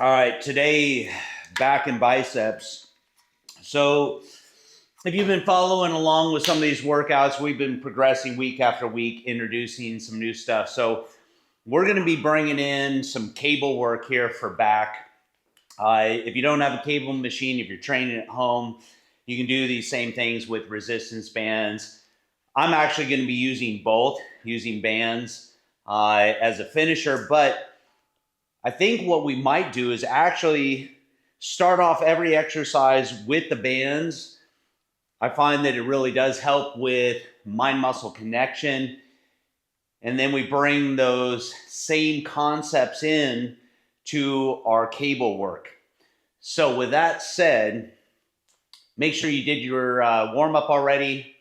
All right, today back in biceps. So, if you've been following along with some of these workouts, we've been progressing week after week, introducing some new stuff. So, we're going to be bringing in some cable work here for back. If you don't have a cable machine, if you're training at home, you can do these same things with resistance bands. I'm actually going to be using both, using bands as a finisher, but I think what we might do is actually start off every exercise with the bands. I find that it really does help with mind muscle connection. And then we bring those same concepts in to our cable work. So, with that said, make sure you did your warm up already.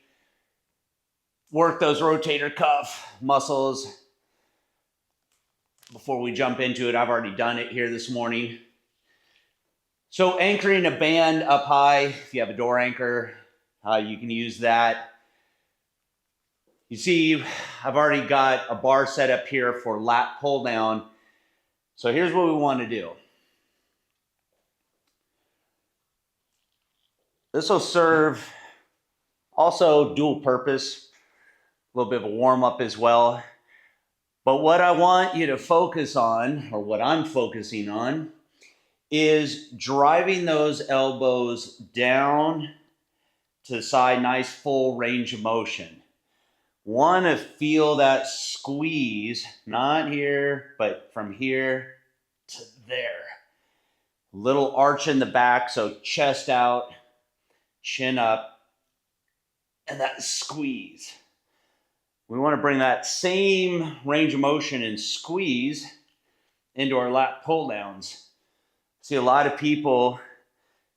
Work those rotator cuff muscles before we jump into it. I've already done it here this morning. So anchoring a band up high, if you have a door anchor, you can use that. You see, I've already got a bar set up here for lat pull down. So here's what we want to do. This will serve also dual purpose, a little bit of a warm up as well. But what I want you to focus on, or what I'm focusing on, is driving those elbows down to the side, nice full range of motion. Want to feel that squeeze, not here, but from here to there. Little arch in the back, so chest out, chin up, and that squeeze. We want to bring that same range of motion and squeeze into our lat pull downs. See a lot of people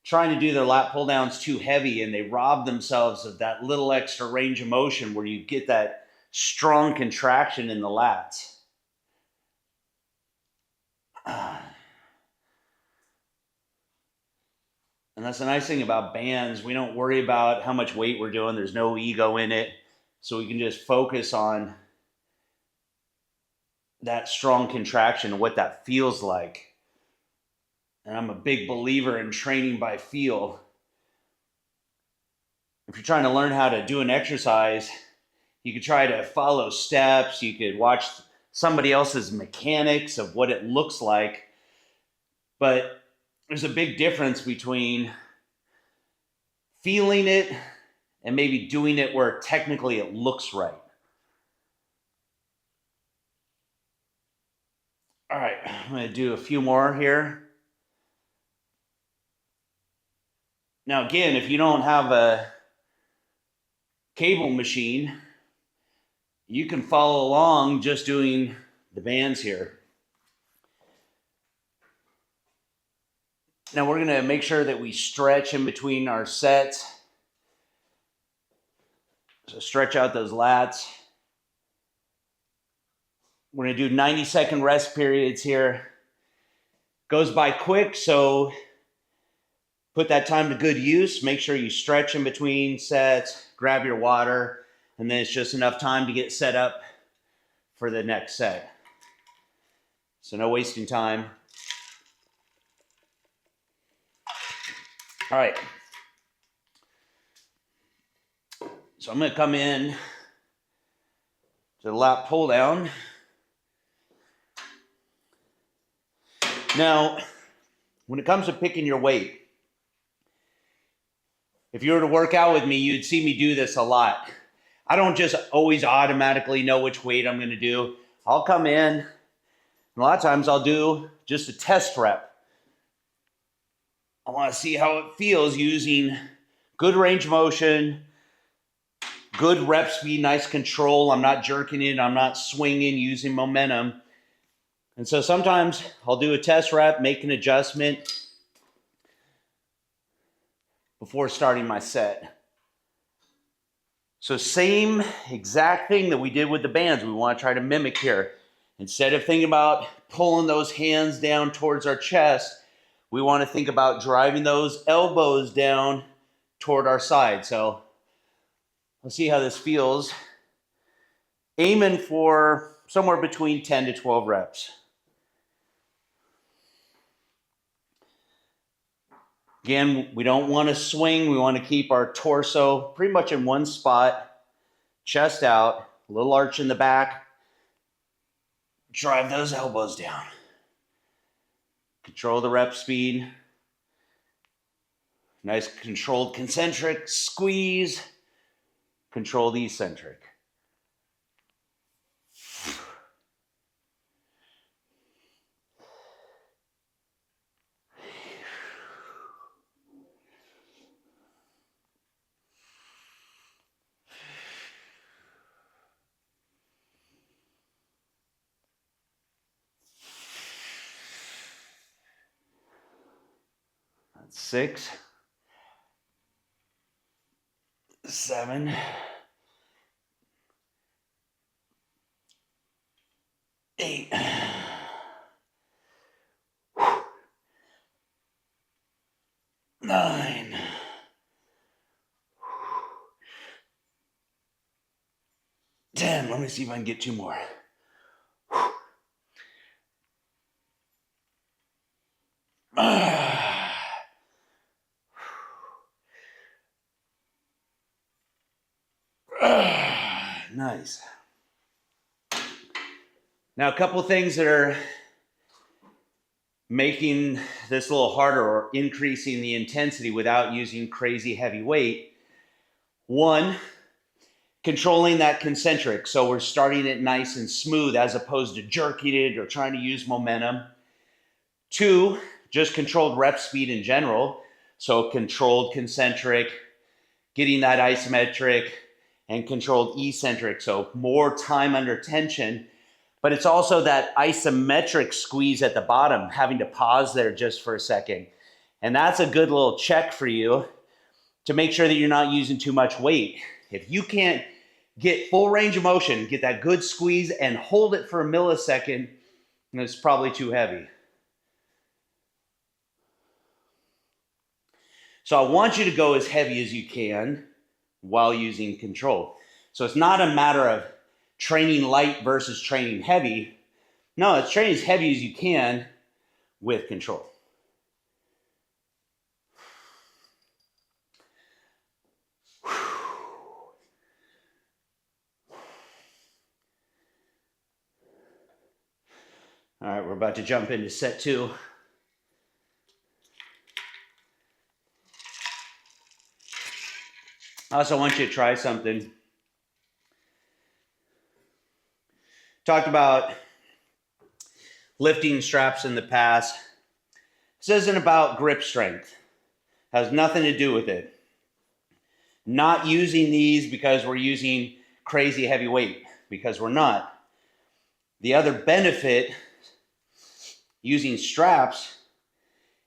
trying to do their lat pull downs too heavy, and they rob themselves of that little extra range of motion where you get that strong contraction in the lats. And that's the nice thing about bands. We don't worry about how much weight we're doing. There's no ego in it. So we can just focus on that strong contraction and what that feels like. And I'm a big believer in training by feel. If you're trying to learn how to do an exercise, you could try to follow steps. You could watch somebody else's mechanics of what it looks like. But there's a big difference between feeling it and maybe doing it where technically it looks right. All right, I'm going to do a few more here. Now, again, if you don't have a cable machine, you can follow along just doing the bands here. Now, we're going to make sure that we stretch in between our sets. So stretch out those lats. We're going to do 90-second rest periods here. Goes by quick, so put that time to good use. Make sure you stretch in between sets, grab your water, and then it's just enough time to get set up for the next set. So no wasting time. All right. So I'm going to come in to the lat pull down. Now, when it comes to picking your weight, if you were to work out with me, you'd see me do this a lot. I don't just always automatically know which weight I'm going to do. I'll come in, and a lot of times I'll do just a test rep. I want to see how it feels using good range of motion, good rep speed, nice control. I'm not jerking it. I'm not swinging, using momentum. And so sometimes I'll do a test rep, make an adjustment before starting my set. So same exact thing that we did with the bands, we want to try to mimic here. Instead of thinking about pulling those hands down towards our chest, we want to think about driving those elbows down toward our side. So let's see how this feels. Aiming for somewhere between 10 to 12 reps. Again, we don't want to swing. We want to keep our torso pretty much in one spot, chest out, a little arch in the back. Drive those elbows down. Control the rep speed. Nice controlled concentric squeeze. Control the eccentric. That's 6, 7, 8, 9, 10. Let me see if I can get 2 more. Nice. Now, a couple things that are making this a little harder or increasing the intensity without using crazy heavy weight. 1, controlling that concentric. So we're starting it nice and smooth as opposed to jerking it or trying to use momentum. 2, just controlled rep speed in general. So controlled concentric, getting that isometric, and controlled eccentric. So more time under tension. But it's also that isometric squeeze at the bottom, having to pause there just for a second. And that's a good little check for you to make sure that you're not using too much weight. If you can't get full range of motion, get that good squeeze and hold it for a millisecond, then it's probably too heavy. So I want you to go as heavy as you can while using control. So it's not a matter of training light versus training heavy. No, it's training as heavy as you can with control. All right, we're about to jump into set 2. I also want you to try something. Talked about lifting straps in the past. This isn't about grip strength. Has nothing to do with it. Not using these because we're using crazy heavy weight, because we're not. The other benefit using straps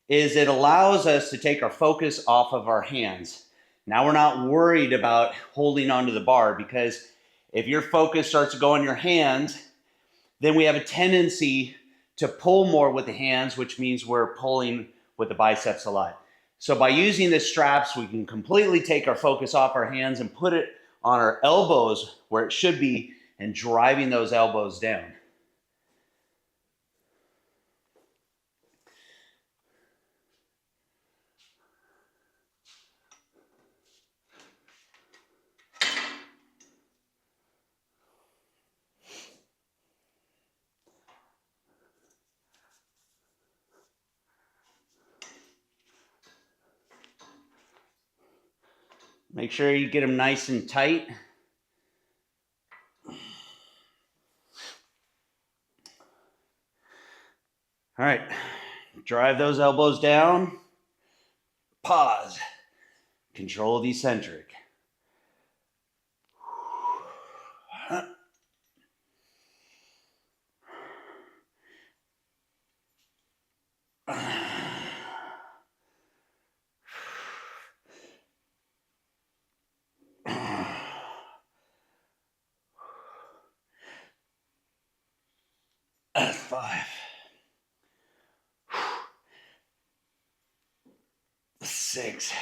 is it allows us to take our focus off of our hands. Now we're not worried about holding onto the bar, because if your focus starts to go on your hands, then we have a tendency to pull more with the hands, which means we're pulling with the biceps a lot. So by using the straps, we can completely take our focus off our hands and put it on our elbows where it should be and driving those elbows down. Make sure you get them nice and tight. All right, drive those elbows down. Pause. Control the eccentric. That's 5. 6.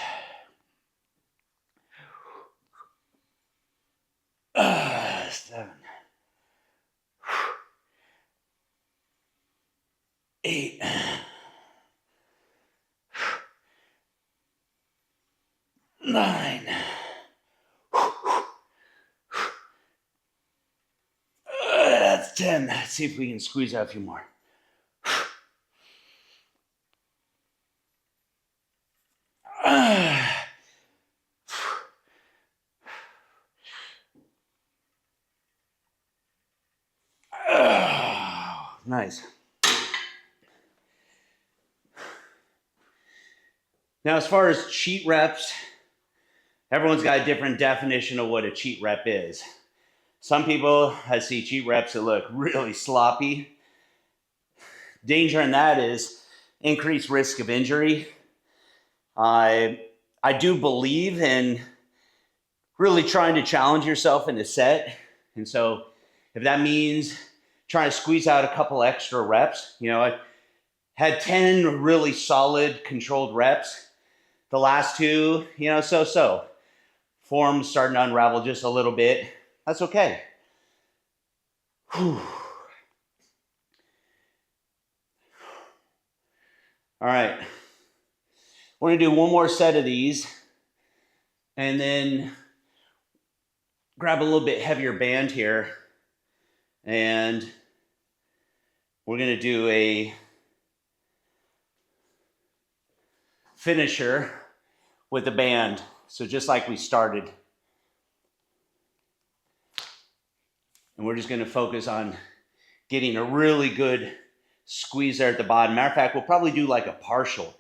7. 8. 9. That's 10. Let's see if we can squeeze out a few more. Nice. Now, as far as cheat reps, everyone's got a different definition of what a cheat rep is. Some people, I see cheat reps that look really sloppy. Danger in that is increased risk of injury. I do believe in really trying to challenge yourself in a set. And so if that means trying to squeeze out a couple extra reps, I had 10 really solid controlled reps. The last 2, so. Form's starting to unravel just a little bit. That's okay. Whew. All right. We're going to do one more set of these and then grab a little bit heavier band here. And we're going to do a finisher with the band. So just like we started. And we're just going to focus on getting a really good squeeze there at the bottom. Matter of fact, we'll probably do like a partial.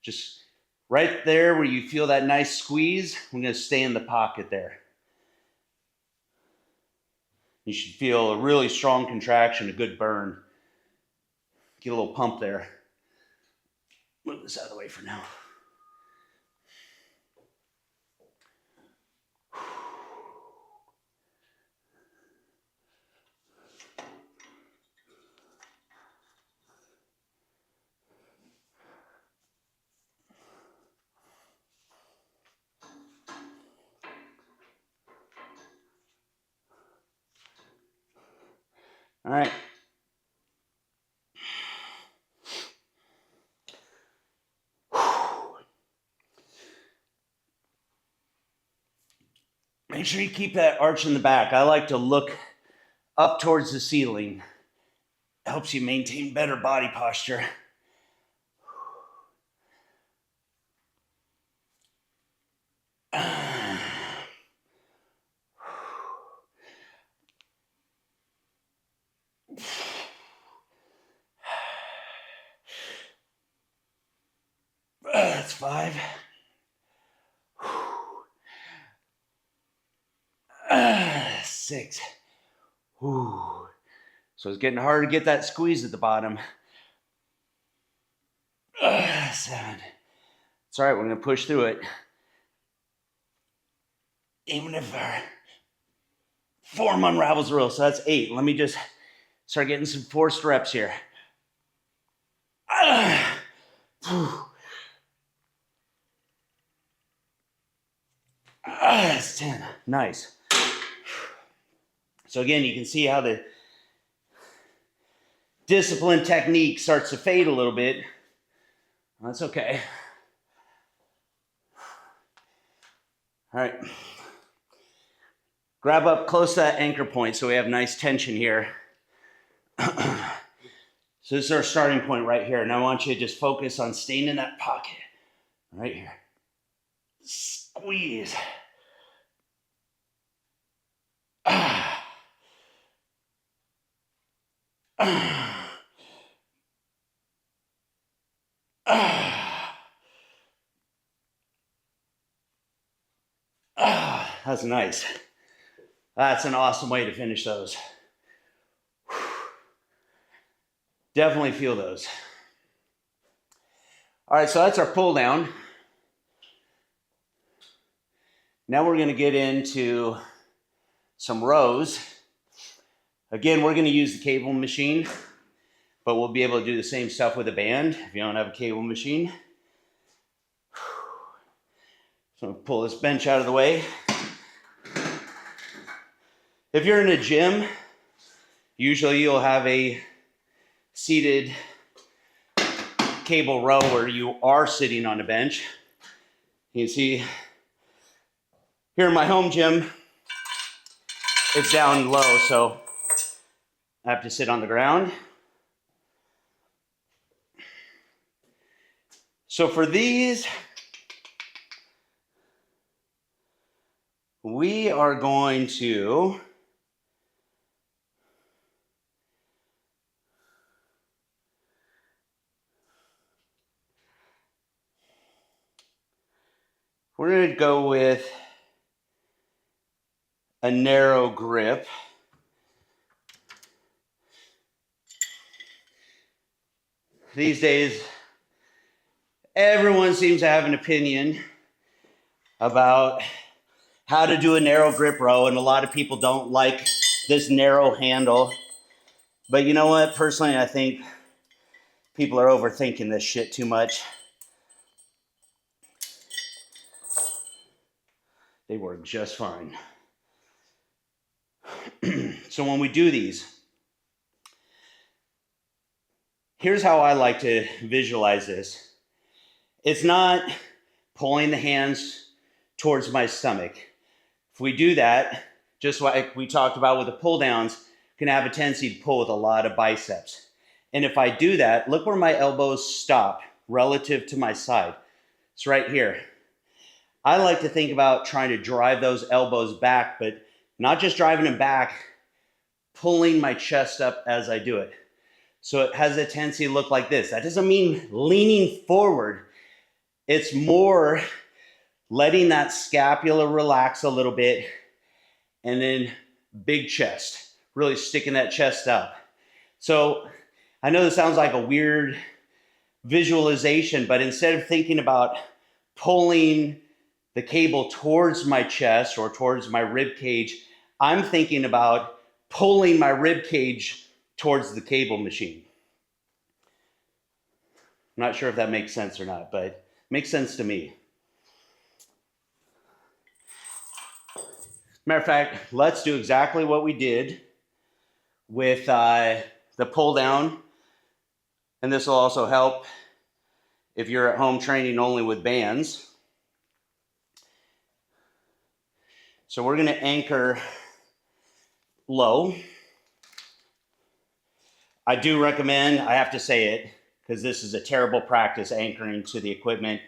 Just right there where you feel that nice squeeze, we're going to stay in the pocket there. You should feel a really strong contraction, a good burn. Get a little pump there. Move this out of the way for now. All right. Make sure you keep that arch in the back. I like to look up towards the ceiling. Helps you maintain better body posture. That's 5. 6. Ooh. So it's getting harder to get that squeeze at the bottom. 7. It's all right, we're going to push through it. Even if our form unravels real. So that's 8. Let me just start getting some forced reps here. That's 10. Nice. So again, you can see how the discipline technique starts to fade a little bit. That's okay. All right. Grab up close to that anchor point so we have nice tension here. So this is our starting point right here. Now I want you to just focus on staying in that pocket. Right here. Squeeze. That's nice. That's an awesome way to finish those. Definitely feel those. All right, so that's our pull down. Now we're going to get into some rows. Again, we're going to use the cable machine, but we'll be able to do the same stuff with a band if you don't have a cable machine. So pull this bench out of the way. If you're in a gym, usually you'll have a seated cable row where you are sitting on a bench. You can see Here in my home gym, it's down low, so I have to sit on the ground. So for these, we are going to go with a narrow grip. These days, everyone seems to have an opinion about how to do a narrow grip row, and a lot of people don't like this narrow handle. But you know what? Personally, I think people are overthinking this shit too much. They work just fine. So when we do these, here's how I like to visualize this. It's not pulling the hands towards my stomach. If we do that, just like we talked about with the pull downs, can have a tendency to pull with a lot of biceps. And if I do that, look where my elbows stop relative to my side. It's right here. I like to think about trying to drive those elbows back, but not just driving them back, pulling my chest up as I do it. So it has a tendency to look like this. That doesn't mean leaning forward. It's more letting that scapula relax a little bit, and then big chest, really sticking that chest up. So I know this sounds like a weird visualization, but instead of thinking about pulling the cable towards my chest or towards my rib cage, I'm thinking about pulling my rib cage towards the cable machine. I'm not sure if that makes sense or not, but it makes sense to me. Matter of fact, let's do exactly what we did with the pull down. And this will also help if you're at home training only with bands. So we're going to anchor low. I do recommend, I have to say it, because this is a terrible practice, anchoring to the equipment.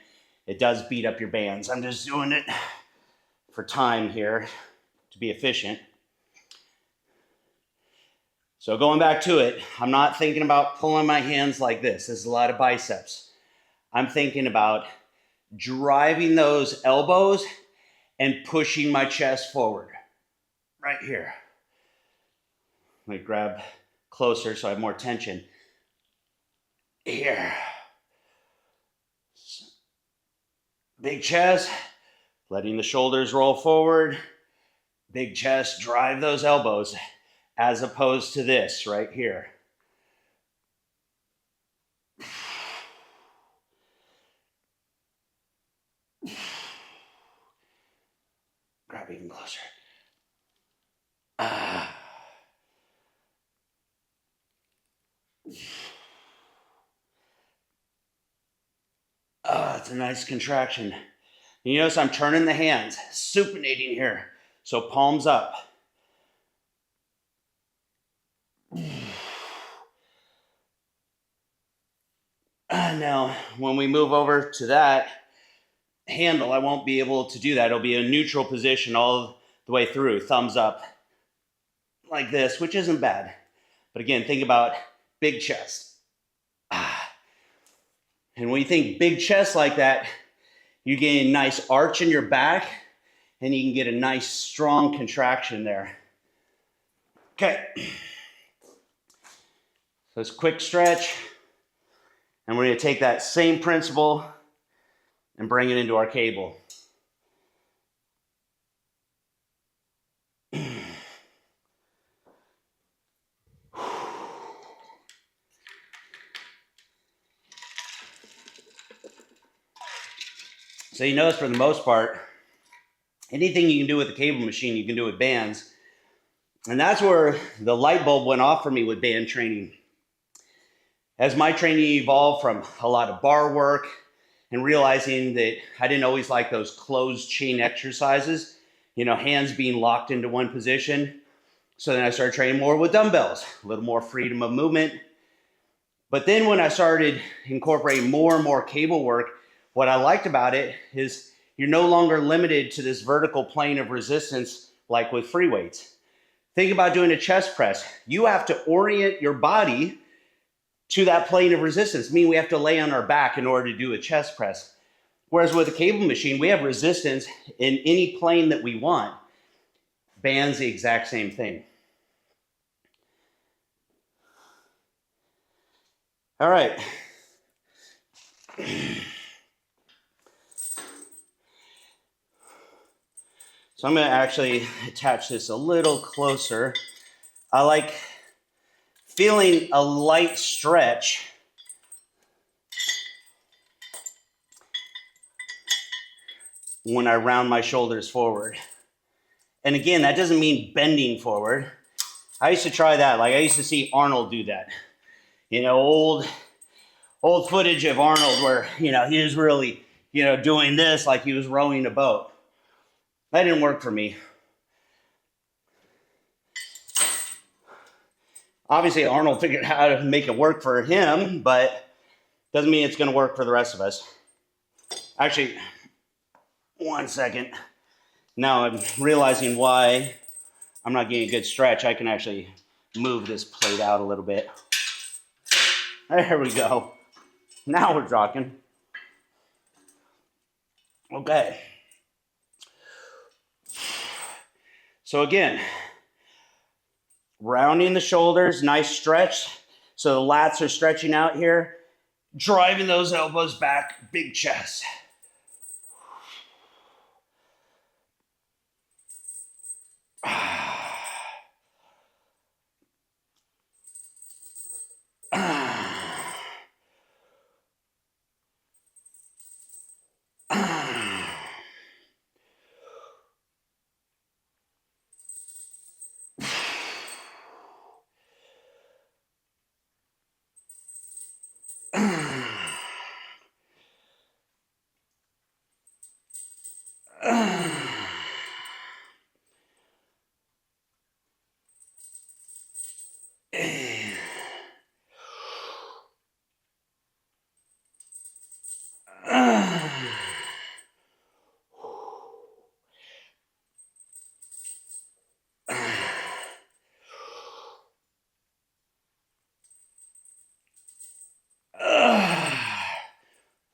It does beat up your bands. I'm just doing it for time here to be efficient. So going back to it, I'm not thinking about pulling my hands like this. This is a lot of biceps. I'm thinking about driving those elbows and pushing my chest forward. Right here. Let me grab closer so I have more tension. Here. Big chest, letting the shoulders roll forward. Big chest, drive those elbows, as opposed to this right here. Grab even closer. It's a nice contraction. You notice I'm turning the hands, supinating here. So palms up. Now, when we move over to that handle, I won't be able to do that. It'll be a neutral position all the way through, thumbs up like this, which isn't bad. But again, think about big chest. And when you think big chest like that, you get a nice arch in your back, and you can get a nice strong contraction there. Okay. So it's a quick stretch. And we're going to take that same principle and bring it into our cable. So you notice for the most part, anything you can do with the cable machine, you can do with bands. And that's where the light bulb went off for me with band training. As my training evolved from a lot of bar work and realizing that I didn't always like those closed chain exercises, hands being locked into one position. So then I started training more with dumbbells, a little more freedom of movement. But then when I started incorporating more and more cable work, what I liked about it is you're no longer limited to this vertical plane of resistance like with free weights. Think about doing a chest press. You have to orient your body to that plane of resistance, meaning we have to lay on our back in order to do a chest press. Whereas with a cable machine, we have resistance in any plane that we want. Band's the exact same thing. All right. So I'm going to actually attach this a little closer. I like feeling a light stretch when I round my shoulders forward. And again, that doesn't mean bending forward. I used to try that. Like I used to see Arnold do that. Old footage of Arnold where, he was really, doing this like he was rowing a boat. That didn't work for me. Obviously, Arnold figured out how to make it work for him, but doesn't mean it's going to work for the rest of us. Actually, one second. Now I'm realizing why I'm not getting a good stretch. I can actually move this plate out a little bit. There we go. Now we're talking. Okay. So again, rounding the shoulders, nice stretch. So the lats are stretching out here. Driving those elbows back, big chest.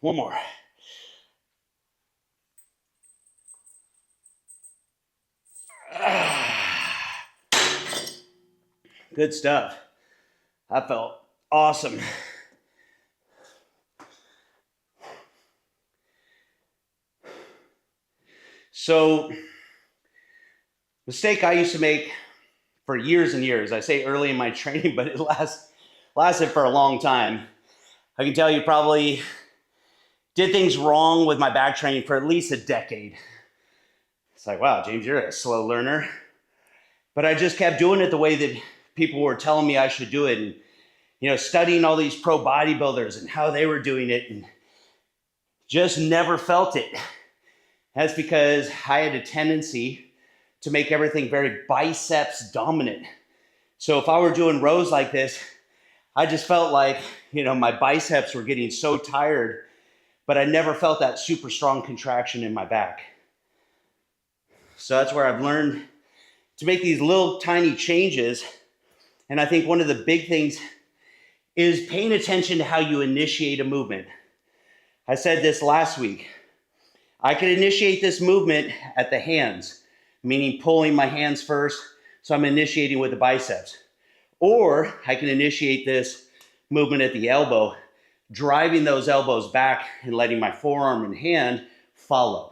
One more. Good stuff. That felt awesome. So, mistake I used to make for years and years. I say early in my training, but it lasted for a long time. I can tell you probably did things wrong with my back training for at least a decade. It's like, wow, James, you're a slow learner. But I just kept doing it the way that people were telling me I should do it. And, studying all these pro bodybuilders and how they were doing it and just never felt it. That's because I had a tendency to make everything very biceps dominant. So if I were doing rows like this, I just felt like, my biceps were getting so tired, but I never felt that super strong contraction in my back. So that's where I've learned to make these little tiny changes. And I think one of the big things is paying attention to how you initiate a movement. I said this last week. I can initiate this movement at the hands, meaning pulling my hands first, so I'm initiating with the biceps. Or I can initiate this movement at the elbow, driving those elbows back and letting my forearm and hand follow.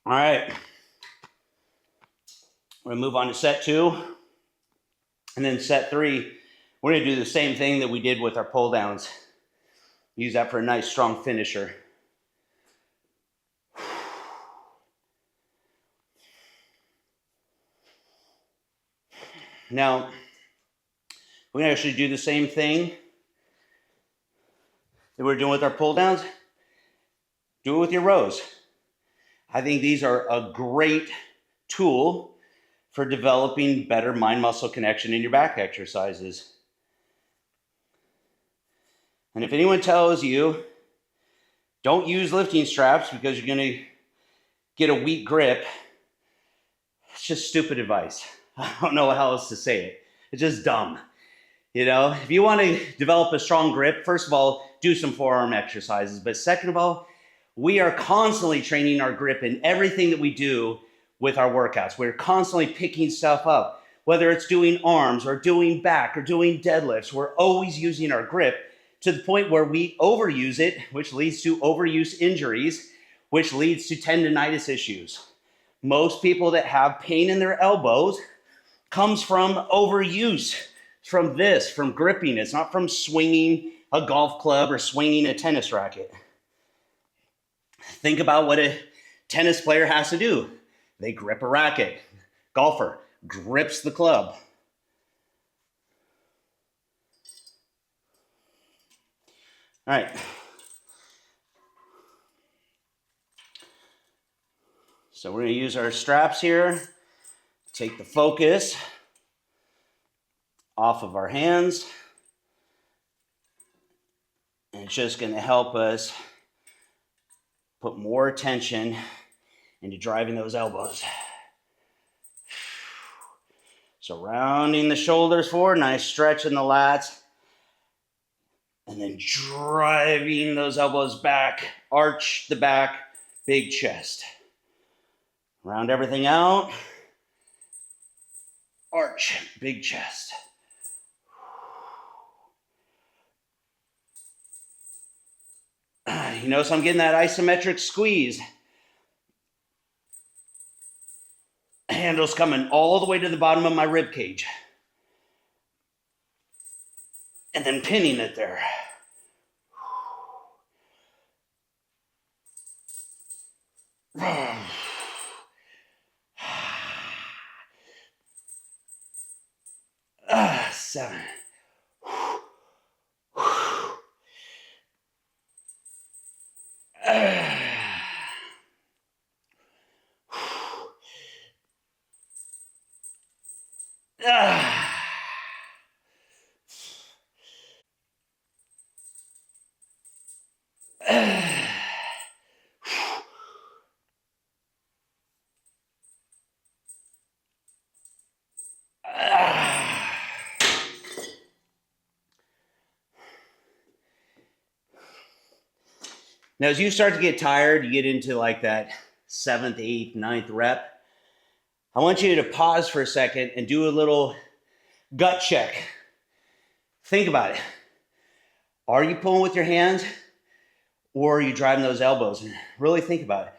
All right. We're going to move on to set 2. And then set 3, we're going to do the same thing that we did with our pull downs. Use that for a nice strong finisher. Now, we're going to actually do the same thing that we're doing with our pull downs. Do it with your rows. I think these are a great tool for developing better mind-muscle connection in your back exercises. And if anyone tells you, don't use lifting straps because you're going to get a weak grip, it's just stupid advice. I don't know how else to say it. It's just dumb. You know, if you want to develop a strong grip, first of all, do some forearm exercises. But second of all, we are constantly training our grip in everything that we do with our workouts. We're constantly picking stuff up, whether it's doing arms or doing back or doing deadlifts. We're always using our grip to the point where we overuse it, which leads to overuse injuries, which leads to tendonitis issues. Most people that have pain in their elbows comes from overuse, from gripping. It's not from swinging a golf club or swinging a tennis racket. Think about what a tennis player has to do. They grip a racket. Golfer grips the club. All right. So we're going to use our straps here. Take the focus off of our hands. And it's just going to help us put more attention into driving those elbows. So rounding the shoulders forward, nice stretch in the lats. And then driving those elbows back, arch the back, big chest. Round everything out. Arch, big chest. You notice I'm getting that isometric squeeze. Handle's coming all the way to the bottom of my rib cage. And then pinning it there. Seven. Now, as you start to get tired, you get into like that 7th, 8th, 9th rep. I want you to pause for a second and do a little gut check. Think about it. Are you pulling with your hands or are you driving those elbows? And really think about it.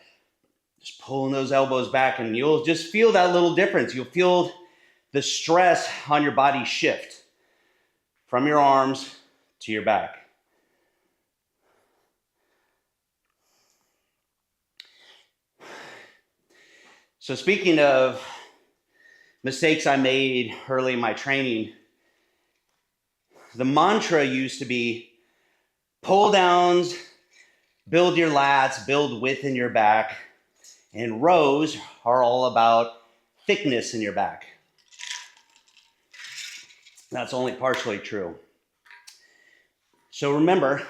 Just pulling those elbows back and you'll just feel that little difference. You'll feel the stress on your body shift from your arms to your back. So speaking of mistakes I made early in my training, the mantra used to be pull downs, build your lats, build width in your back, and rows are all about thickness in your back. That's only partially true. So remember,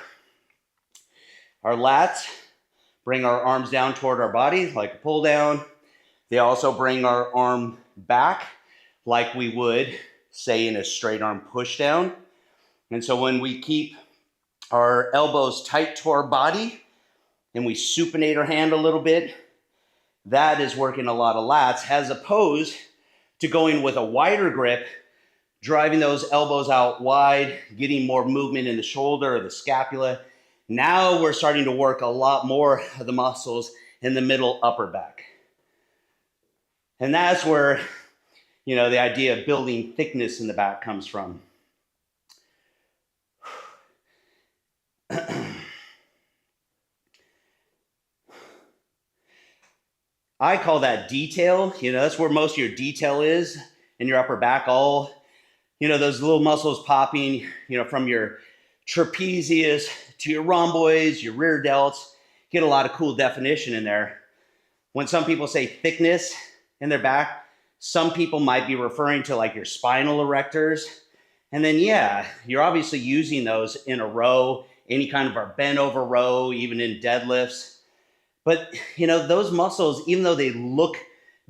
our lats bring our arms down toward our body like a pull down. They also bring our arm back like we would, say, in a straight arm push down. And so when we keep our elbows tight to our body and we supinate our hand a little bit, that is working a lot of lats as opposed to going with a wider grip, driving those elbows out wide, getting more movement in the shoulder or the scapula. Now we're starting to work a lot more of the muscles in the middle upper back. And that's where, the idea of building thickness in the back comes from. I call that detail. That's where most of your detail is in your upper back, all, those little muscles popping, from your trapezius to your rhomboids, your rear delts, get a lot of cool definition in there. When some people say thickness in their back, some people might be referring to like your spinal erectors. And then, yeah, you're obviously using those in a row, any kind of a bent over row, even in deadlifts. But, those muscles, even though they look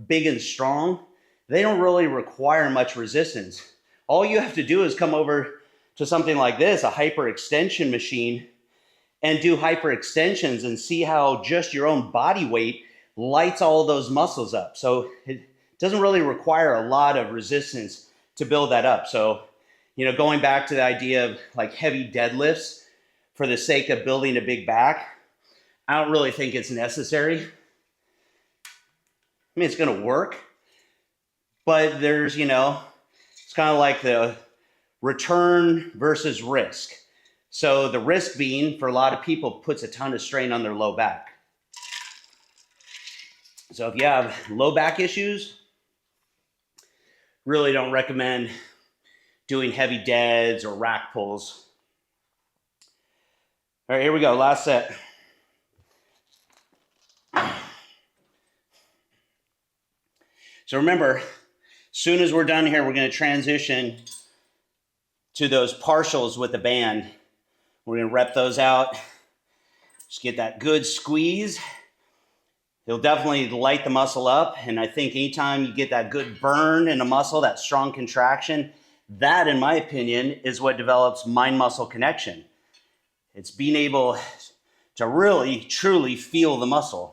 big and strong, they don't really require much resistance. All you have to do is come over to something like this, a hyperextension machine, and do hyperextensions and see how just your own body weight lights all of those muscles up. So it doesn't really require a lot of resistance to build that up. So, going back to the idea of like heavy deadlifts for the sake of building a big back, I don't really think it's necessary. I mean, it's going to work, but there's, it's kind of like the return versus risk. So the risk being, for a lot of people, puts a ton of strain on their low back. So if you have low back issues, really don't recommend doing heavy deads or rack pulls. All right, here we go, last set. So remember, as soon as we're done here, we're going to transition to those partials with the band. We're going to rep those out. Just get that good squeeze. It'll definitely light the muscle up. And I think anytime you get that good burn in a muscle, that strong contraction, that, in my opinion, is what develops mind-muscle connection. It's being able to really, truly feel the muscle.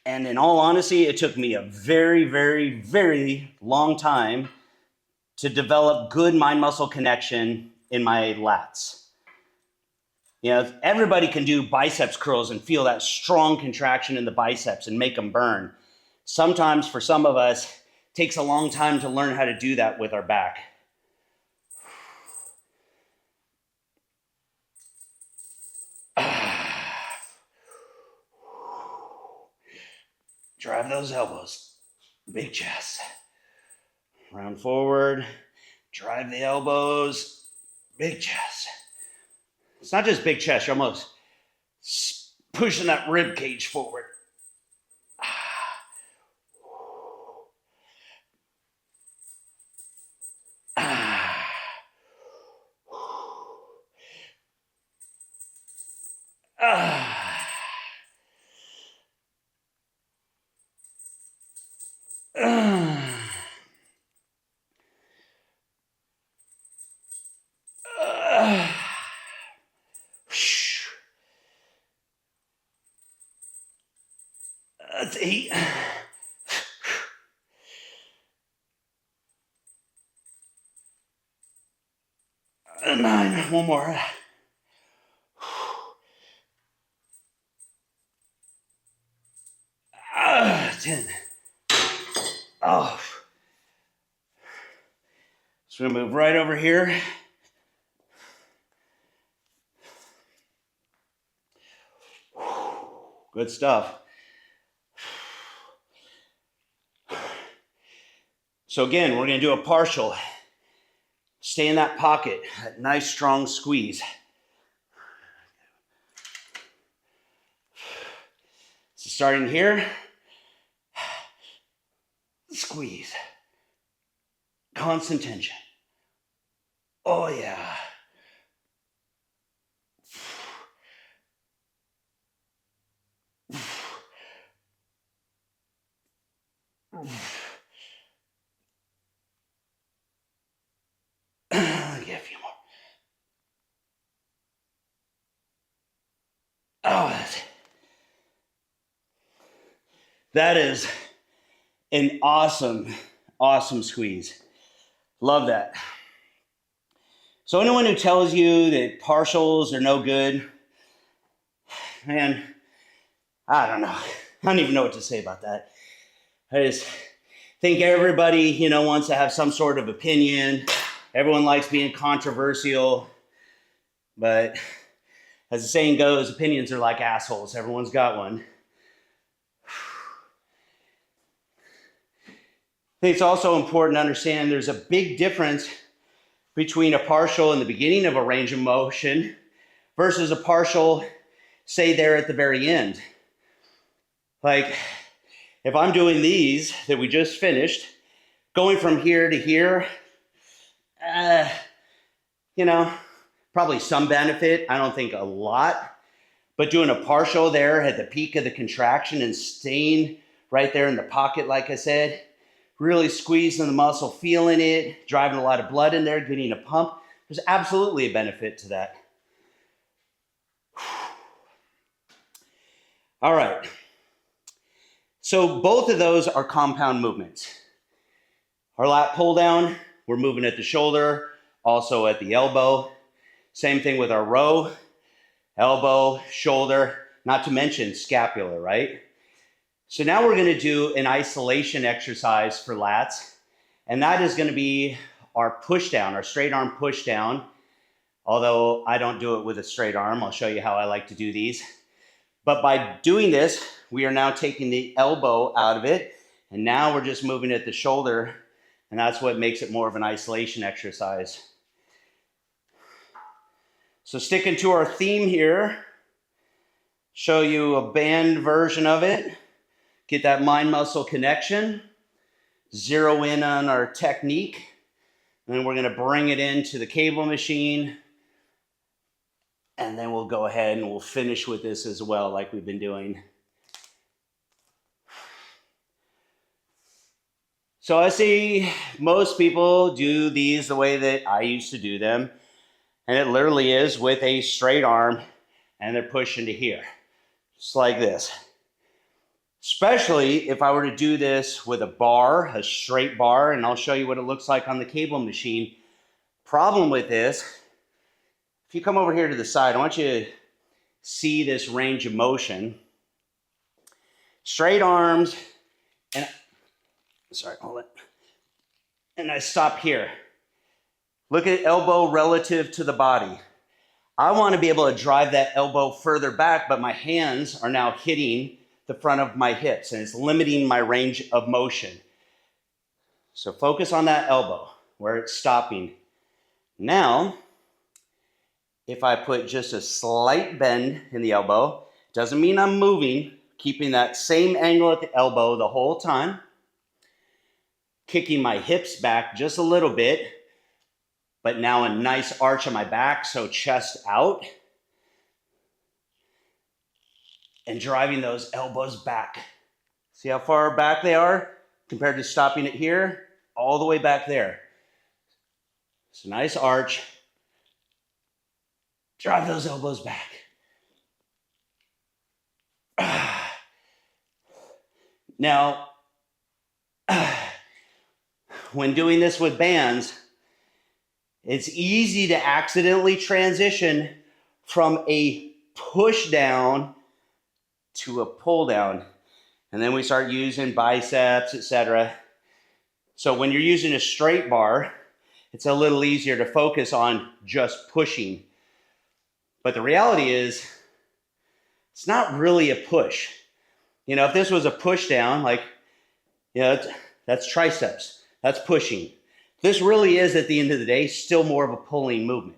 And in all honesty, it took me a very, very, very long time to develop good mind-muscle connection in my lats. Everybody can do biceps curls and feel that strong contraction in the biceps and make them burn. Sometimes, for some of us, it takes a long time to learn how to do that with our back. Drive those elbows, big chest. Round forward, drive the elbows, big chest. It's not just big chest, you're almost pushing that rib cage forward. That's 8. 9, one more. 10. Oh. So we're gonna move right over here. Good stuff. So again, we're gonna do a partial. Stay in that pocket, that nice strong squeeze. So starting here, squeeze. Constant tension. Oh yeah. Get a few more. Oh, that is an awesome, awesome squeeze. Love that. So anyone who tells you that partials are no good, man, I don't know. I don't even know what to say about that. I just think everybody, wants to have some sort of opinion. Everyone likes being controversial, but as the saying goes, opinions are like assholes. Everyone's got one. think it's also important to understand there's a big difference between a partial in the beginning of a range of motion versus a partial, say, there at the very end. Like, if I'm doing these that we just finished, going from here to here, probably some benefit. I don't think a lot. But doing a partial there at the peak of the contraction and staying right there in the pocket, like I said, really squeezing the muscle, feeling it, driving a lot of blood in there, getting a pump. There's absolutely a benefit to that. All right. So both of those are compound movements. Our lat pull down, we're moving at the shoulder, also at the elbow. Same thing with our row, elbow, shoulder, not to mention scapula, right? So now we're gonna do an isolation exercise for lats, and that is gonna be our push down, our straight arm push down. Although I don't do it with a straight arm, I'll show you how I like to do these. But by doing this, we are now taking the elbow out of it, and now we're just moving at the shoulder, and that's what makes it more of an isolation exercise. So sticking to our theme here, show you a band version of it, get that mind-muscle connection, zero in on our technique, and then we're gonna bring it into the cable machine, and then we'll go ahead and we'll finish with this as well, like we've been doing. So I see most people do these the way that I used to do them, and it literally is with a straight arm, and they're pushing to here, just like this. Especially if I were to do this with a bar, a straight bar, and I'll show you what it looks like on the cable machine. Problem with this, if you come over here to the side, I want you to see this range of motion. Straight arms, and sorry, hold it. And I stop here. Look at elbow relative to the body. I want to be able to drive that elbow further back, but my hands are now hitting the front of my hips, and it's limiting my range of motion. So focus on that elbow, where it's stopping. Now, if I put just a slight bend in the elbow, doesn't mean I'm moving, keeping that same angle at the elbow the whole time, kicking my hips back just a little bit, but now a nice arch on my back, so chest out, and driving those elbows back. See how far back they are compared to stopping it here? All the way back there. It's a nice arch. Drive those elbows back. Now, when doing this with bands, it's easy to accidentally transition from a push down to a pull down. And then we start using biceps, etc. So when you're using a straight bar, it's a little easier to focus on just pushing. But the reality is, it's not really a push. If this was a push down, that's triceps, that's pushing. This really is, at the end of the day, still more of a pulling movement.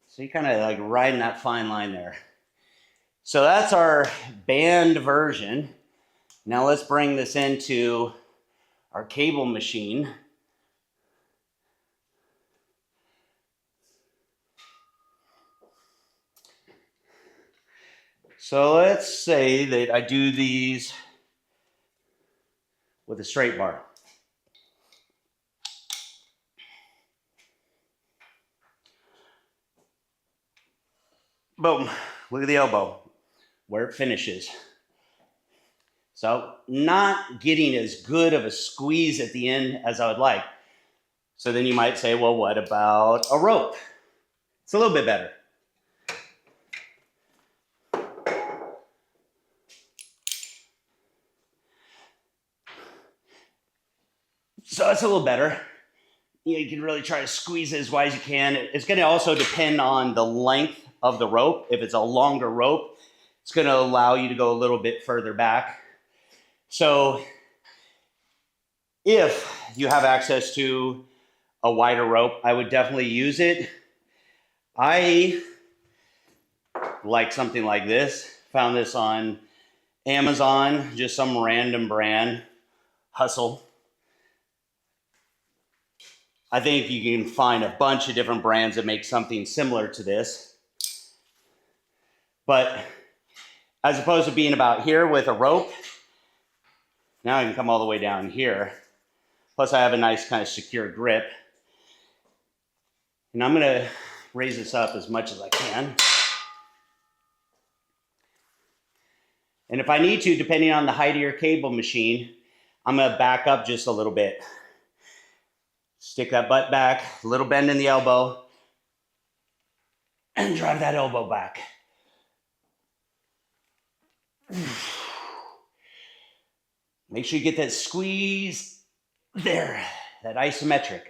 So you're kind of riding that fine line there. So that's our band version. Now let's bring this into our cable machine. So let's say that I do these with a straight bar. Boom, look at the elbow, where it finishes. So not getting as good of a squeeze at the end as I would like. So then you might say, well, what about a rope? It's a little bit better. So it's a little better. You can really try to squeeze it as wide as you can. It's going to also depend on the length of the rope. If it's a longer rope, it's going to allow you to go a little bit further back. So If you have access to a wider rope, I would definitely use it. I like something like this. Found this on Amazon, just some random brand, Hustle. I think you can find a bunch of different brands that make something similar to this. But as opposed to being about here with a rope, now I can come all the way down here. Plus I have a nice kind of secure grip. And I'm gonna raise this up as much as I can. And if I need to, depending on the height of your cable machine, I'm gonna back up just a little bit. Stick that butt back, a little bend in the elbow, and drive that elbow back. Make sure you get that squeeze there, that isometric.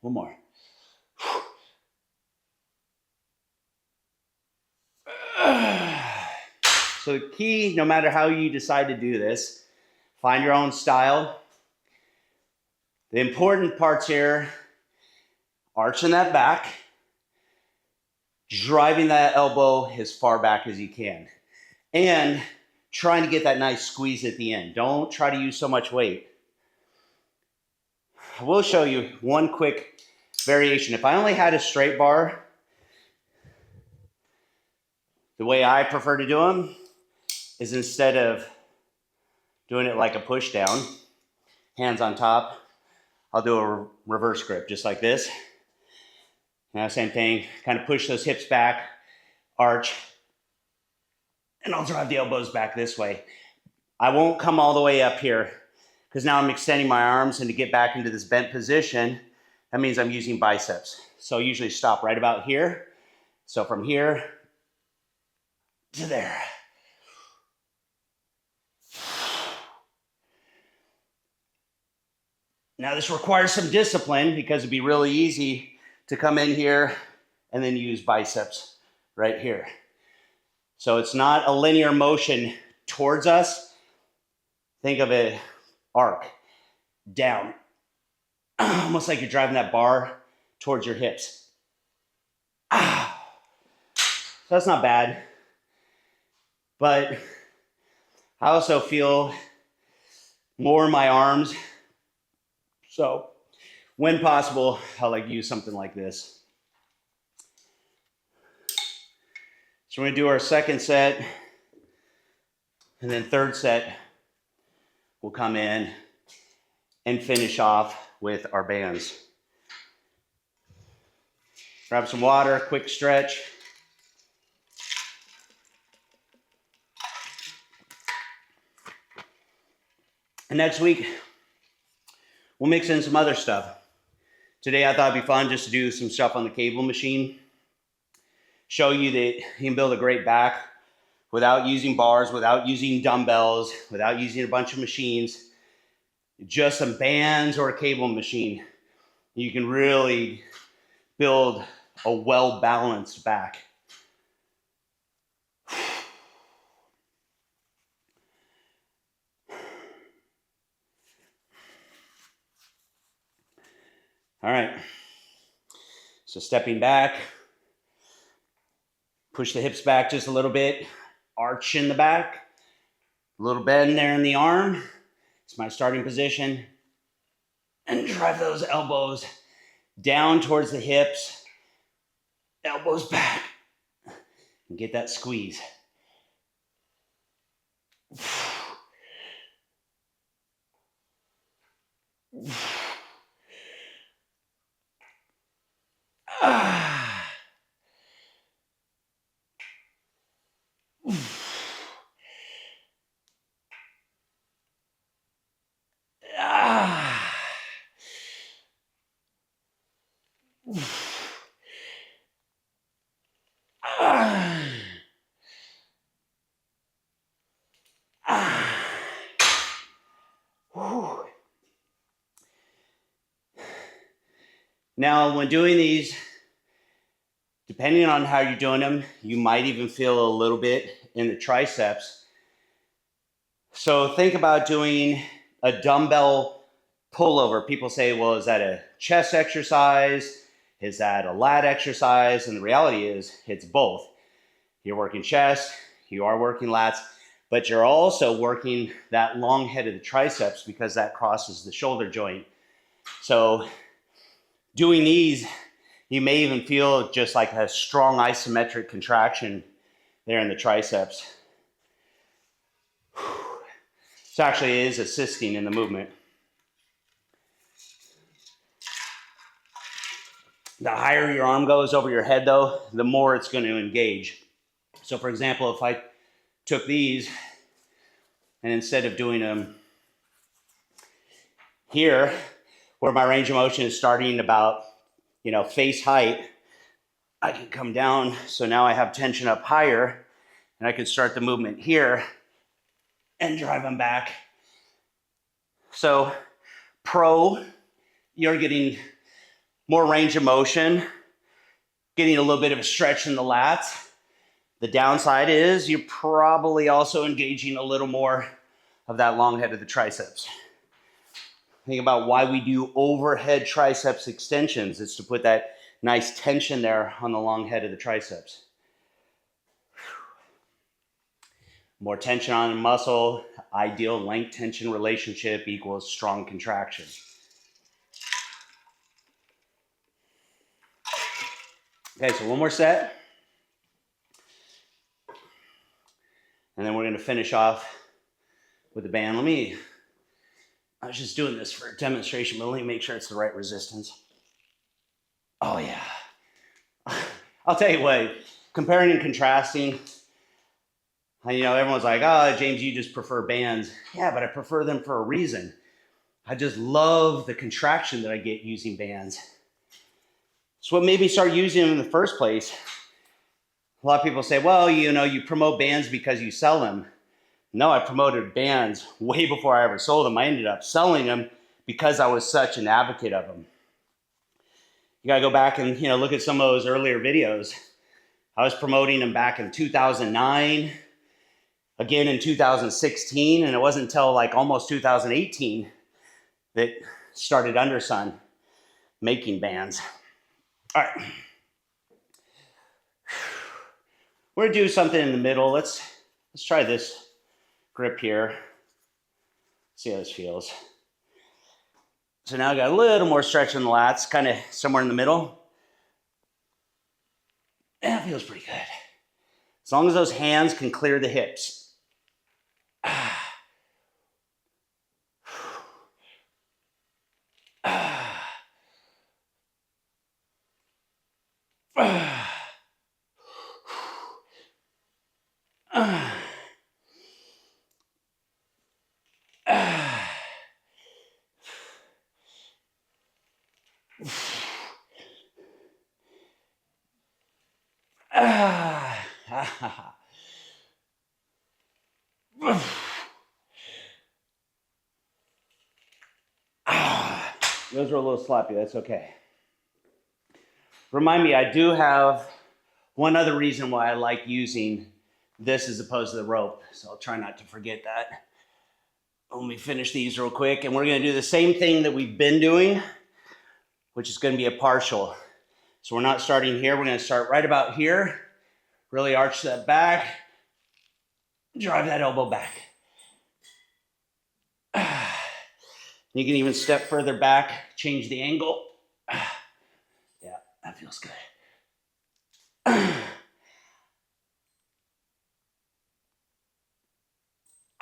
One more. So the key, no matter how you decide to do this, find your own style. The important parts here, arching that back, driving that elbow as far back as you can, and trying to get that nice squeeze at the end. Don't try to use so much weight. I will show you one quick variation. If I only had a straight bar, the way I prefer to do them is instead of doing it like a push down, hands on top, I'll do a reverse grip just like this. Now same thing, kind of push those hips back, arch, and I'll drive the elbows back this way. I won't come all the way up here because now I'm extending my arms, and to get back into this bent position, that means I'm using biceps. So I usually stop right about here. So from here to there. Now this requires some discipline because it'd be really easy to come in here and then use biceps right here. So it's not a linear motion towards us. Think of it arc down, almost like you're driving that bar towards your hips. So that's not bad. But I also feel more in my arms. So when possible, I like to use something like this. So we're gonna do our second set, and then third set, we'll come in and finish off with our bands. Grab some water, quick stretch. And next week, we'll mix in some other stuff. Today I thought it'd be fun just to do some stuff on the cable machine. Show you that you can build a great back without using bars, without using dumbbells, without using a bunch of machines. Just some bands or a cable machine. You can really build a well-balanced back. All right, so stepping back, push the hips back just a little bit, arch in the back, a little bend there in the arm. It's my starting position. And drive those elbows down towards the hips, elbows back, and get that squeeze. Now, when doing these, depending on how you're doing them, you might even feel a little bit in the triceps. So think about doing a dumbbell pullover. People say, well, is that a chest exercise? Is that a lat exercise? And the reality is it's both. You're working chest, you are working lats, but you're also working that long head of the triceps because that crosses the shoulder joint. So doing these, you may even feel just like a strong isometric contraction there in the triceps. This actually is assisting in the movement. The higher your arm goes over your head though, the more it's going to engage. So for example, if I took these and instead of doing them here, where my range of motion is starting about, face height, I can come down. So now I have tension up higher and I can start the movement here and drive them back. So you're getting more range of motion, getting a little bit of a stretch in the lats. The downside is you're probably also engaging a little more of that long head of the triceps. Think about why we do overhead triceps extensions. It's to put that nice tension there on the long head of the triceps. More tension on the muscle, ideal length tension relationship equals strong contraction. Okay, so one more set. And then we're going to finish off with the band. I was just doing this for a demonstration, but let me make sure it's the right resistance. Oh yeah. I'll tell you what, comparing and contrasting, everyone's like, oh, James, you just prefer bands. Yeah, but I prefer them for a reason. I just love the contraction that I get using bands. It's what made me start using them in the first place. A lot of people say, well, you promote bands because you sell them. No, I promoted bands way before I ever sold them. I ended up selling them because I was such an advocate of them. You gotta go back and look at some of those earlier videos. I was promoting them back in 2009, again in 2016, and it wasn't until like almost 2018 that started Undersun making bands. All right. We're gonna do something in the middle. Let's try this grip here. See how this feels. So now I got a little more stretch in the lats, kind of somewhere in the middle. And it feels pretty good. As long as those hands can clear the hips. Those were a little sloppy, that's okay. Remind me, I do have one other reason why I like using this as opposed to the rope, so I'll try not to forget that. Let me finish these real quick, and we're gonna do the same thing that we've been doing, which is gonna be a partial. So we're not starting here, we're gonna start right about here, really arch that back, drive that elbow back. You can even step further back, change the angle. Yeah, that feels good.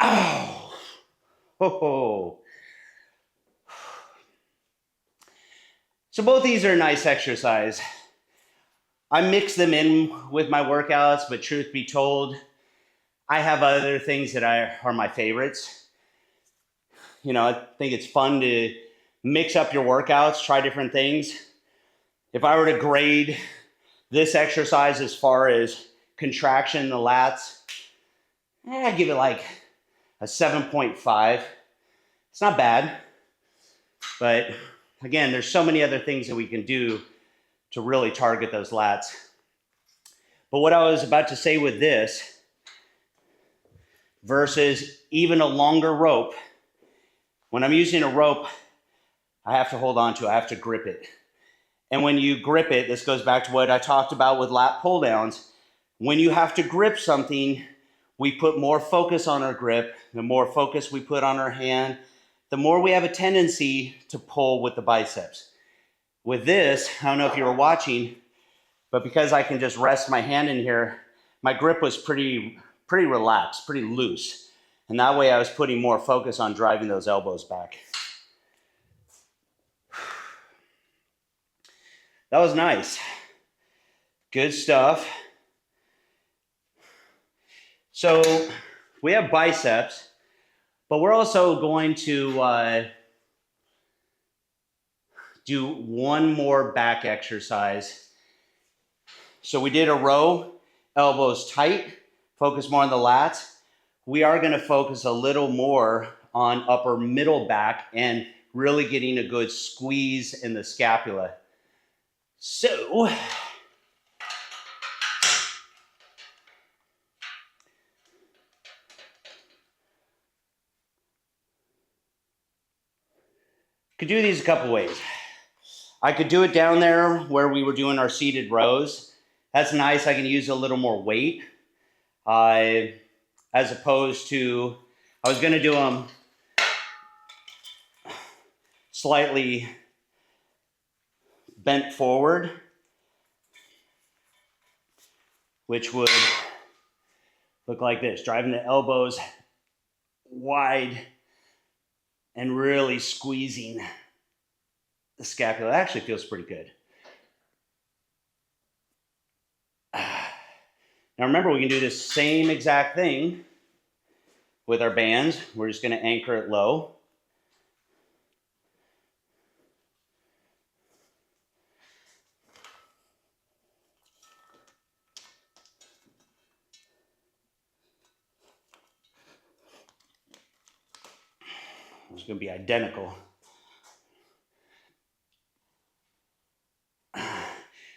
Oh. Oh. So both these are a nice exercise. I mix them in with my workouts, but truth be told, I have other things that are my favorites. I think it's fun to mix up your workouts, try different things. If I were to grade this exercise as far as contraction in the lats, I'd give it like a 7.5. It's not bad, but again, there's so many other things that we can do to really target those lats. But what I was about to say with this versus even a longer rope, when I'm using a rope, I have to hold on to it, I have to grip it. And when you grip it, this goes back to what I talked about with lat pull downs. When you have to grip something, we put more focus on our grip. The more focus we put on our hand, the more we have a tendency to pull with the biceps. With this, I don't know if you were watching, but because I can just rest my hand in here, my grip was pretty relaxed, pretty loose. And that way I was putting more focus on driving those elbows back. That was nice. Good stuff. So we have biceps, but we're also going to do one more back exercise. So we did a row, elbows tight, focus more on the lats. We are going to focus a little more on upper middle back and really getting a good squeeze in the scapula. So could do these a couple ways. I could do it down there where we were doing our seated rows. That's nice. I can use a little more weight as opposed to, I was going to do them slightly bent forward, which would look like this, driving the elbows wide and really squeezing the scapula. It actually feels pretty good. Now remember, we can do this same exact thing with our bands. We're just going to anchor it low. It's going to be identical.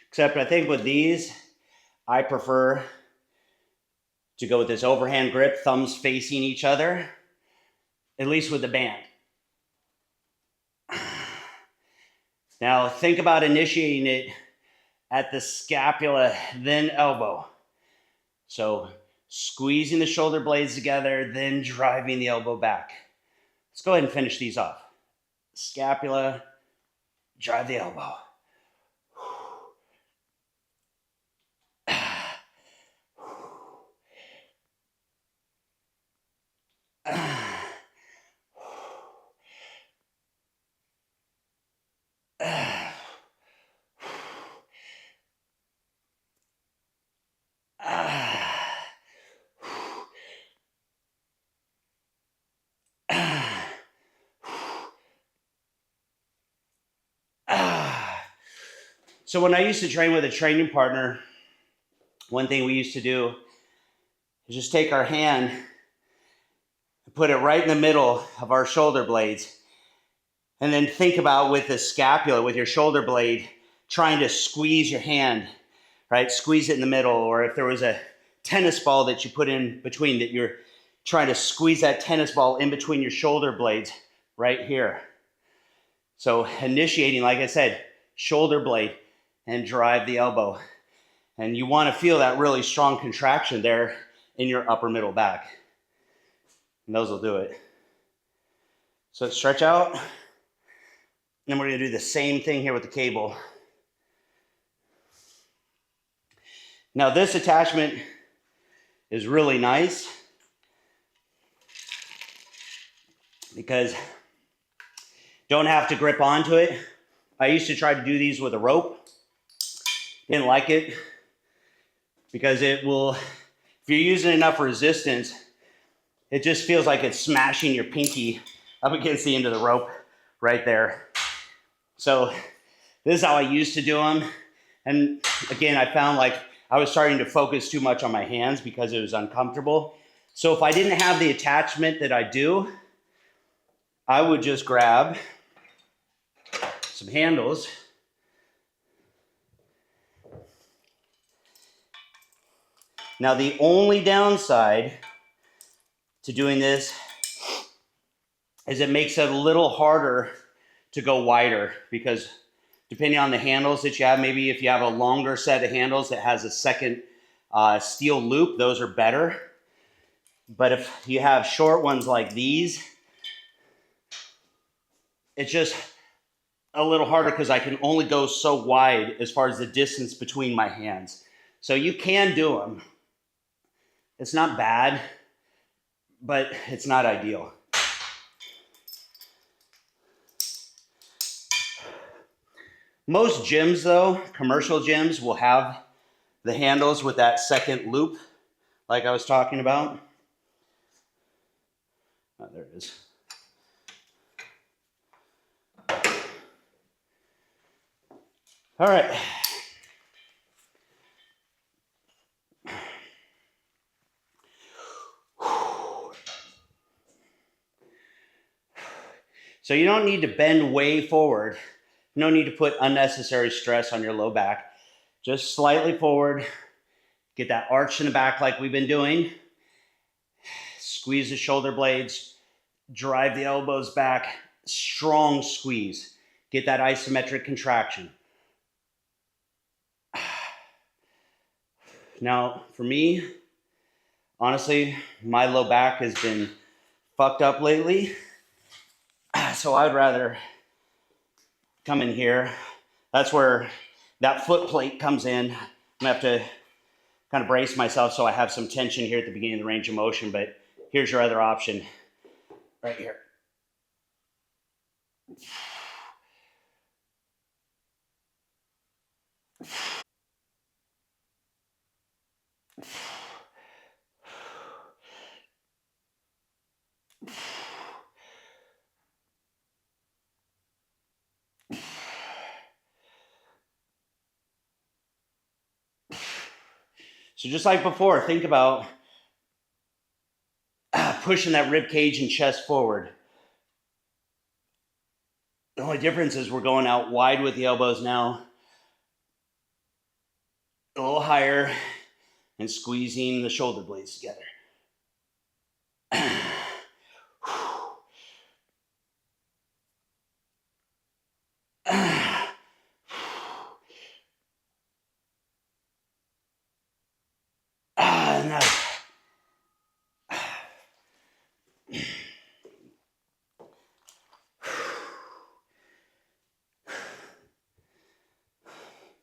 Except I think with these, I prefer to go with this overhand grip, thumbs facing each other, at least with the band. Now think about initiating it at the scapula, then elbow. So squeezing the shoulder blades together, then driving the elbow back. Let's go ahead and finish these off. Scapula, drive the elbow. So when I used to train with a training partner, one thing we used to do is just take our hand and put it right in the middle of our shoulder blades, and then think about with the scapula, with your shoulder blade, trying to squeeze your hand, right? Squeeze it in the middle, or if there was a tennis ball that you put in between, that you're trying to squeeze that tennis ball in between your shoulder blades right here. So initiating, like I said, shoulder blade and drive the elbow. And you want to feel that really strong contraction there in your upper middle back. And those will do it. So stretch out. And then we're going to do the same thing here with the cable. Now this attachment is really nice because you don't have to grip onto it. I used to try to do these with a rope. Didn't like it because it will, if you're using enough resistance, it just feels like it's smashing your pinky up against the end of the rope right there. So this is how I used to do them. And again, I found like I was starting to focus too much on my hands because it was uncomfortable. So if I didn't have the attachment that I do, I would just grab some handles. Now the only downside to doing this is it makes it a little harder to go wider, because depending on the handles that you have, maybe if you have a longer set of handles that has a second steel loop, those are better. But if you have short ones like these, it's just a little harder because I can only go so wide as far as the distance between my hands. So you can do them. It's not bad, but it's not ideal. Most gyms though, commercial gyms, will have the handles with that second loop like I was talking about. Oh, there it is. All right. So you don't need to bend way forward. No need to put unnecessary stress on your low back. Just slightly forward. Get that arch in the back like we've been doing. Squeeze the shoulder blades. Drive the elbows back. Strong squeeze. Get that isometric contraction. Now, for me, honestly, my low back has been fucked up lately. So I'd rather come in here. That's where that foot plate comes in. I'm gonna have to kind of brace myself so I have some tension here at the beginning of the range of motion, but here's your other option right here. So just like before, think about pushing that rib cage and chest forward. The only difference is we're going out wide with the elbows now, a little higher, and squeezing the shoulder blades together.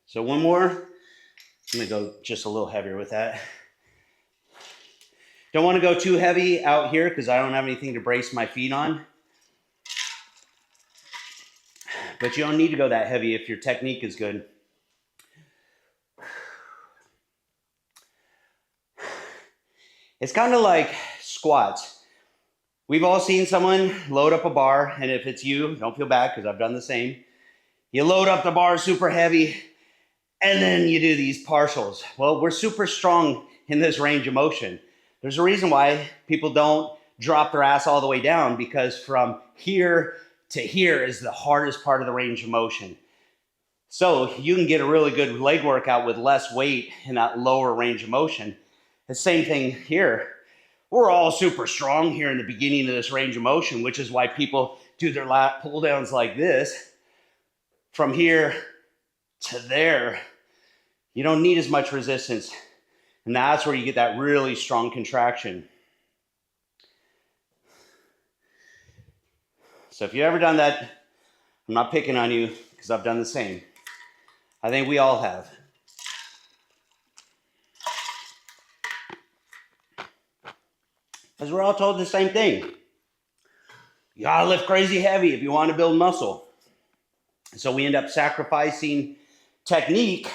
So one more. I'm gonna go just a little heavier with that. Don't want to go too heavy out here because I don't have anything to brace my feet on. But you don't need to go that heavy if your technique is good. It's kind of like squats. We've all seen someone load up a bar, and if it's you, don't feel bad because I've done the same. You load up the bar super heavy, and then you do these partials. Well, we're super strong in this range of motion. There's a reason why people don't drop their ass all the way down, because from here to here is the hardest part of the range of motion. So you can get a really good leg workout with less weight in that lower range of motion. The same thing here. We're all super strong here in the beginning of this range of motion, which is why people do their lat pull downs like this. From here to there, you don't need as much resistance. And that's where you get that really strong contraction. So if you've ever done that, I'm not picking on you because I've done the same. I think we all have. Because we're all told the same thing. You gotta lift crazy heavy if you want to build muscle. So we end up sacrificing technique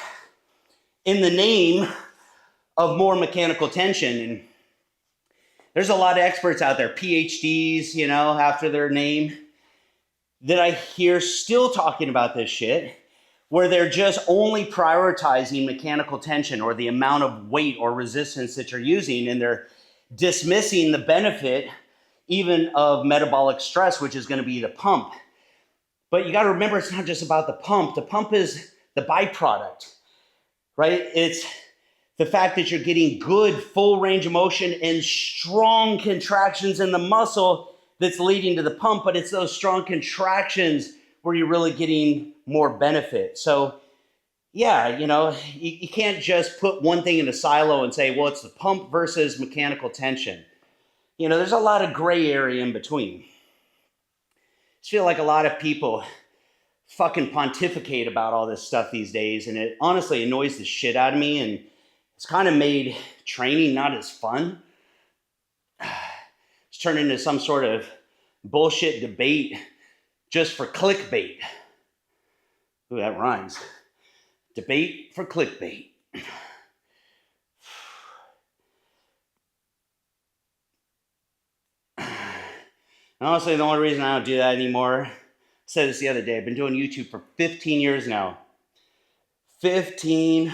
in the name of more mechanical tension. And there's a lot of experts out there, PhDs, you know, after their name, that I hear still talking about this shit, where they're just only prioritizing mechanical tension or the amount of weight or resistance that you're using, and they're dismissing the benefit even of metabolic stress, which is going to be the pump. But you got to remember, it's not just about the pump. The pump is the byproduct, right? It's the fact that you're getting good full range of motion and strong contractions in the muscle that's leading to the pump, but it's those strong contractions where you're really getting more benefit. So yeah, you can't just put one thing in a silo and say, well, it's the pump versus mechanical tension. There's a lot of gray area in between. I just feel like a lot of people fucking pontificate about all this stuff these days, and it honestly annoys the shit out of me, and it's kind of made training not as fun. It's turned into some sort of bullshit debate just for clickbait. Ooh, that rhymes. Debate for clickbait. Honestly, the only reason I don't do that anymore, I said this the other day, I've been doing YouTube for 15 years now. 15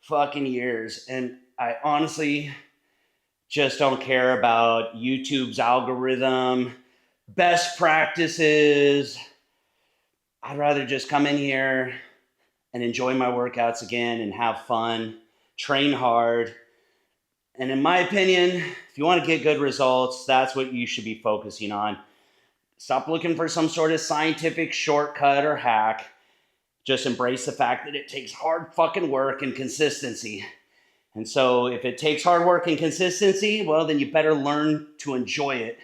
fucking years. And I honestly just don't care about YouTube's algorithm, best practices. I'd rather just come in here and enjoy my workouts again and have fun, train hard. And in my opinion, if you want to get good results, that's what you should be focusing on. Stop looking for some sort of scientific shortcut or hack. Just embrace the fact that it takes hard fucking work and consistency. And so if it takes hard work and consistency, well, then you better learn to enjoy it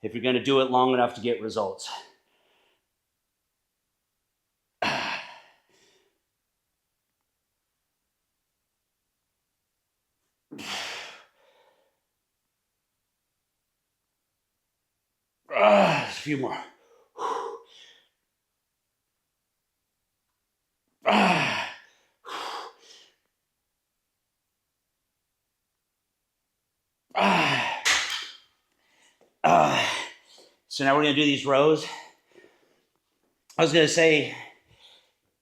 if you're going to do it long enough to get results. A few more. So now we're going to do these rows. I was going to say,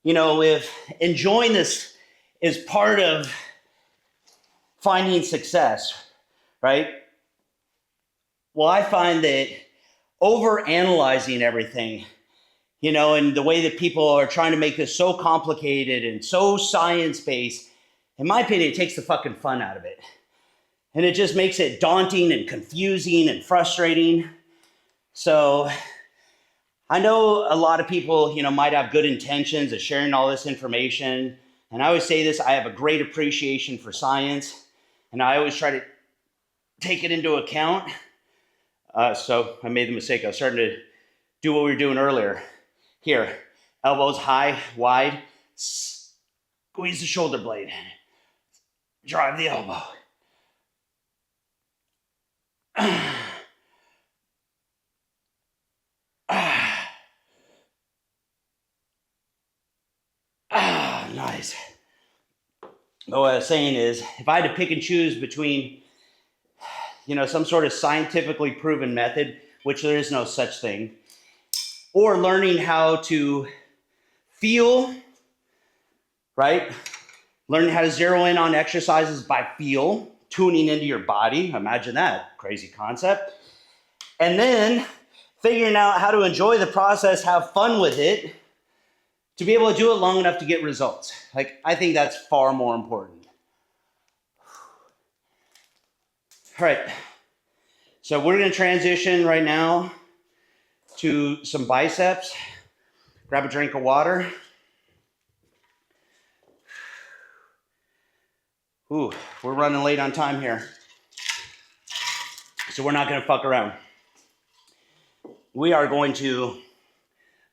if enjoying this is part of finding success, right? Well, I find that over-analyzing everything, and the way that people are trying to make this so complicated and so science-based, in my opinion, it takes the fucking fun out of it. And it just makes it daunting and confusing and frustrating. So I know a lot of people, might have good intentions of sharing all this information. And I always say this, I have a great appreciation for science. And I always try to take it into account. So I made the mistake. I was starting to do what we were doing earlier. Here, elbows high, wide, squeeze the shoulder blade, drive the elbow. Nice. But what I was saying is, if I had to pick and choose between some sort of scientifically proven method, which there is no such thing, or learning how to feel, right? Learning how to zero in on exercises by feel, tuning into your body. Imagine that, crazy concept. And then figuring out how to enjoy the process, have fun with it, to be able to do it long enough to get results. I think that's far more important. All right. So we're going to transition right now to some biceps. Grab a drink of water. Ooh, we're running late on time here. So we're not going to fuck around. We are going to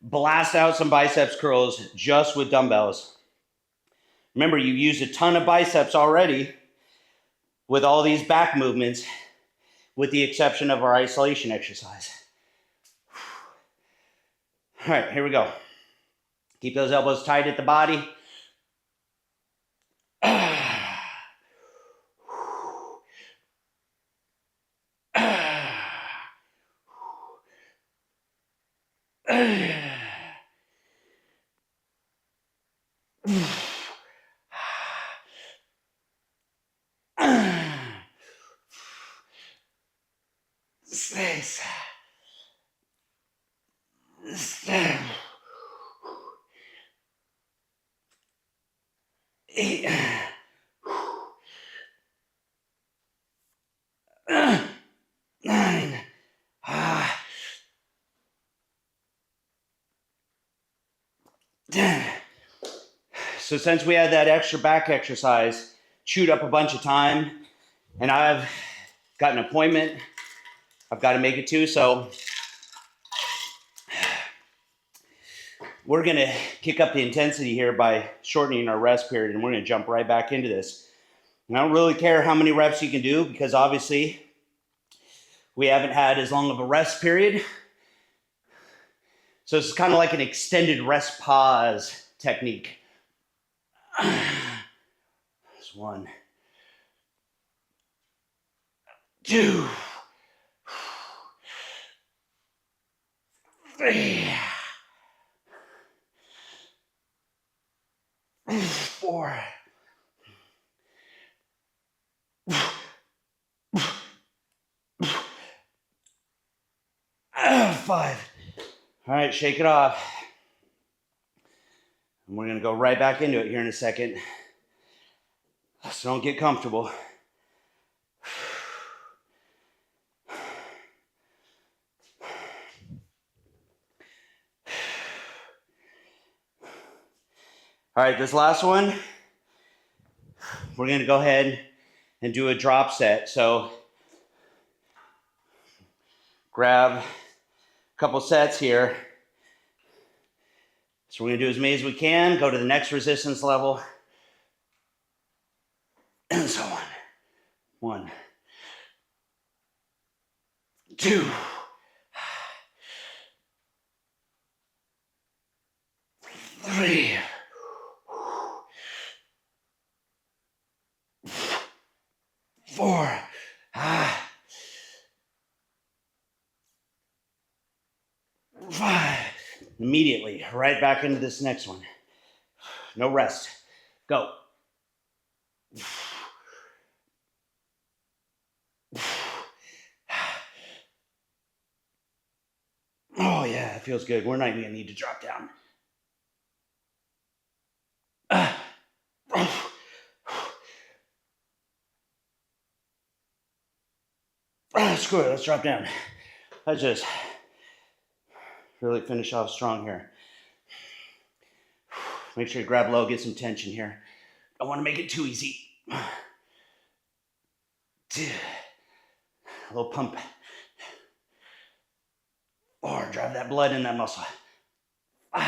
blast out some biceps curls just with dumbbells. Remember, you've used a ton of biceps already with all these back movements, with the exception of our isolation exercise. All right, here we go. Keep those elbows tight at the body. Six, 7, So since we had that extra back exercise, chewed up a bunch of time, and I've got an appointment I've got to make it to, so we're going to kick up the intensity here by shortening our rest period, and we're going to jump right back into this. And I don't really care how many reps you can do, because obviously we haven't had as long of a rest period. So it's kind of like an extended rest pause technique. There's 1, 2, 3, 4, 5. All right, shake it off. And we're going to go right back into it here in a second. So don't get comfortable. All right, this last one, we're going to go ahead and do a drop set. So grab a couple sets here. So we're going to do as many as we can, go to the next resistance level, and so on. 1, 2, 3, 4. 5. Immediately, right back into this next one. No rest. Go. Oh yeah, it feels good. We're not even gonna need to drop down. Screw it, let's drop down. Let's just really finish off strong here. Make sure you grab low, get some tension here. Don't want to make it too easy. A little pump. Or drive that blood in that muscle. 5,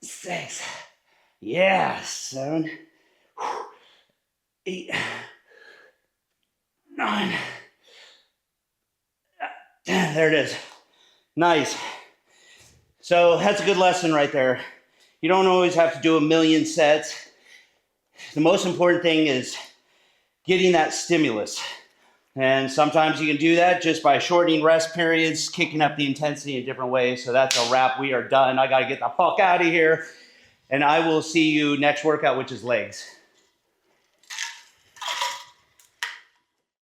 6, yeah, 7, 8, 9, 10. There it is. Nice. So that's a good lesson right there. You don't always have to do a million sets. The most important thing is getting that stimulus. And sometimes you can do that just by shortening rest periods, kicking up the intensity in different ways. So that's a wrap. We are done. I got to get the fuck out of here. And I will see you next workout, which is legs.